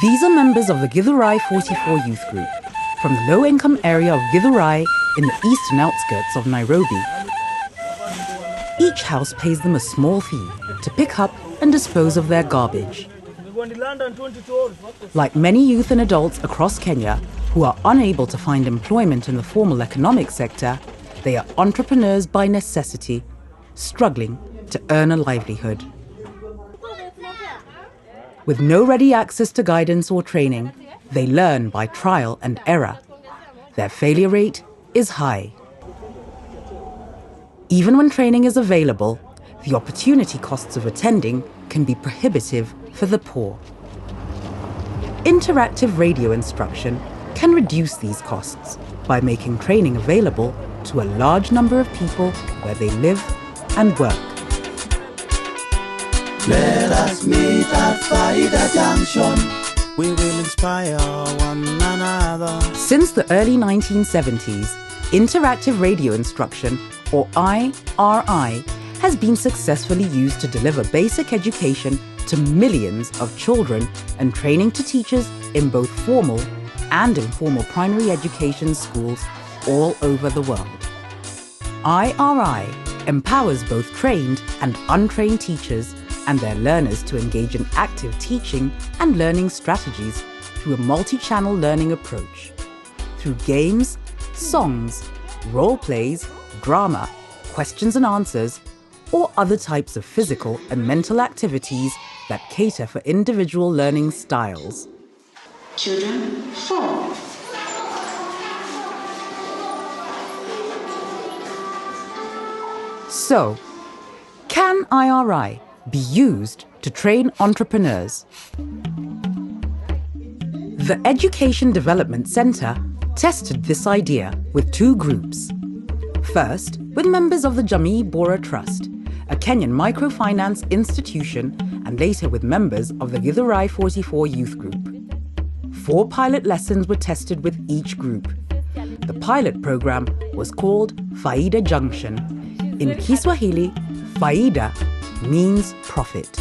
These are members of the Githurai 44 youth group from the low-income area of Githurai in the eastern outskirts of Nairobi. Each house pays them a small fee to pick up and dispose of their garbage. Like many youth and adults across Kenya who are unable to find employment in the formal economic sector, they are entrepreneurs by necessity, struggling to earn a livelihood. With no ready access to guidance or training, they learn by trial and error. Their failure rate is high. Even when training is available, the opportunity costs of attending can be prohibitive for the poor. Interactive radio instruction can reduce these costs by making training available to a large number of people where they live and work. Let us meet at Faida Junction. We will inspire one another. Since the early 1970s, interactive radio instruction, or IRI, has been successfully used to deliver basic education to millions of children and training to teachers in both formal and informal primary education schools all over the world. IRI empowers both trained and untrained teachers and their learners to engage in active teaching and learning strategies through a multi-channel learning approach. Through games, songs, role plays, drama, questions and answers, or other types of physical and mental activities that cater for individual learning styles. Children 4. So, can IRI be used to train entrepreneurs? The Education Development Centre tested this idea with 2 groups. First, with members of the Jamii Bora Trust, a Kenyan microfinance institution, and later with members of the Githurai 44 youth group. 4 pilot lessons were tested with each group. The pilot program was called Faida Junction. In Kiswahili, Faida means profit.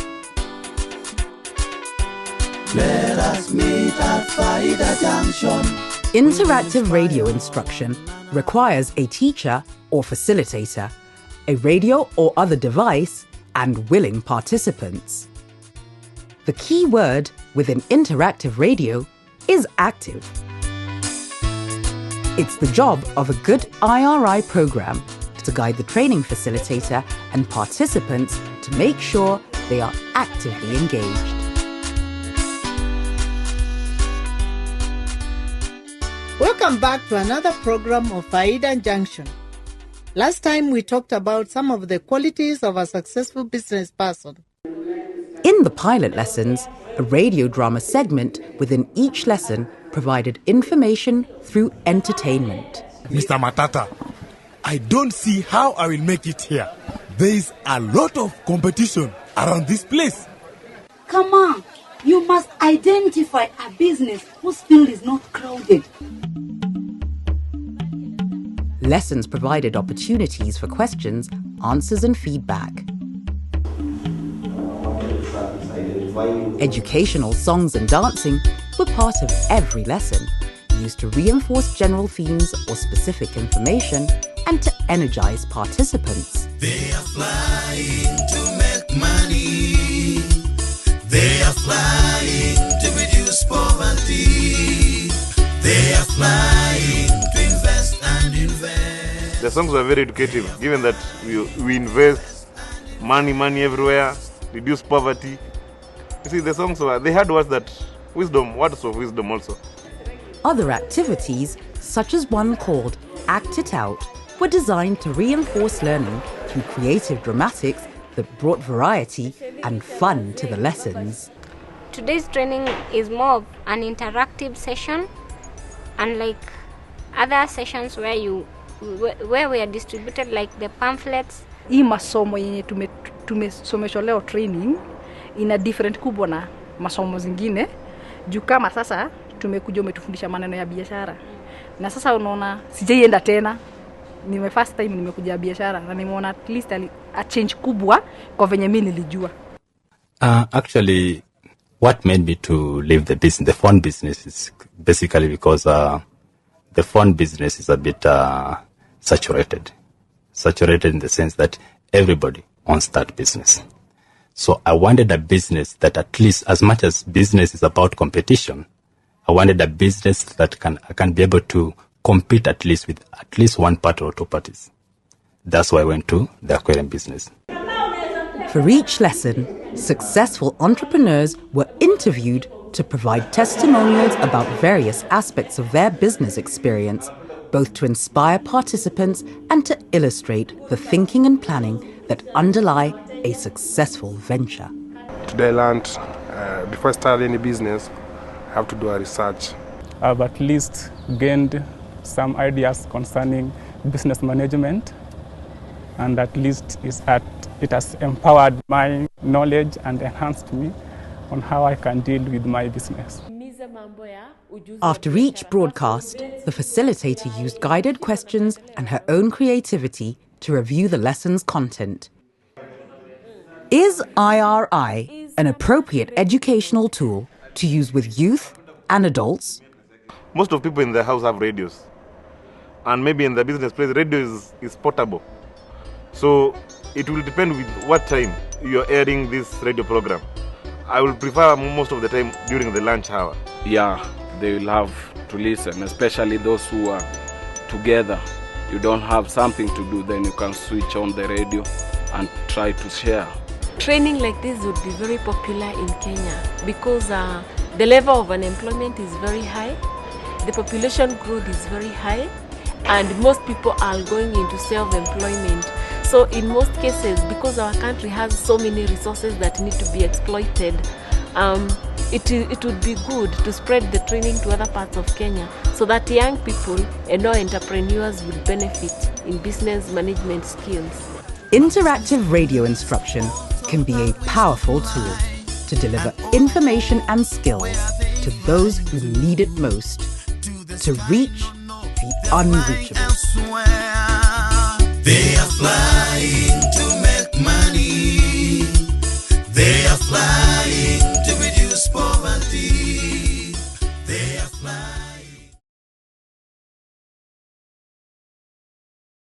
Let us meet at Faida Junction. Interactive radio instruction requires a teacher or facilitator, a radio or other device, and willing participants. The key word within interactive radio is active. It's the job of a good IRI program to guide the training facilitator and participants to make sure they are actively engaged. Welcome back to another program of Faida Junction. Last time we talked about some of the qualities of a successful business person. In the pilot lessons, a radio drama segment within each lesson provided information through entertainment. Mr. Matata, I don't see how I will make it here. There is a lot of competition around this place. Come on, you must identify a business whose field is not crowded. Lessons provided opportunities for questions, answers, and feedback. Educational songs and dancing were part of every lesson, used to reinforce general themes or specific information and to energize participants. They are flying to make money. They are flying to reduce poverty. They are flying to invest and invest. The songs were very educative, given that we invest money everywhere, reduce poverty. You see, the songs they had words of wisdom also. Other activities, such as one called Act It Out, were designed to reinforce learning through creative dramatics that brought variety and fun to the lessons. Today's training is more of an interactive session, unlike other sessions where we are distributed like the pamphlets. Hii masomo yenye tumesomeshwa leo training ina different kubwa na masomo zingine. Juu kama sasa tumekuja umetufundisha maneno ya biashara. Na sasa unaona sijaienda tena. First time nimekuja biashara na nimeona at least a change kubwa kwa venye mimi nilijua. Actually What made me to leave the phone business is basically because the phone business is a bit saturated. Saturated in the sense that everybody wants that business. So I wanted a business that, at least as much as business is about competition, I wanted a business that I can be able to compete at least with at least one party or two parties. That's why I went to the aquarium business. For each lesson, successful entrepreneurs were interviewed to provide testimonials about various aspects of their business experience, both to inspire participants and to illustrate the thinking and planning that underlie a successful venture. Today I learned, before I start any business, I have to do a research. I've at least gained some ideas concerning business management, and at least it has empowered my knowledge and enhanced me on how I can deal with my business. After each broadcast, the facilitator used guided questions and her own creativity to review the lesson's content. Is IRI an appropriate educational tool to use with youth and adults? Most of people in the house have radios. And maybe in the business place, radio is portable. So it will depend with what time you're airing this radio program. I will prefer most of the time during the lunch hour. Yeah, they will have to listen, especially those who are together. You don't have something to do, then you can switch on the radio and try to share. Training like this would be very popular in Kenya because the level of unemployment is very high, the population growth is very high, and most people are going into self-employment. So in most cases, because our country has so many resources that need to be exploited, it would be good to spread the training to other parts of Kenya so that young people and our entrepreneurs would benefit in business management skills. Interactive radio instruction can be a powerful tool to deliver information and skills to those who need it most, to reach the unreachable. They are flying to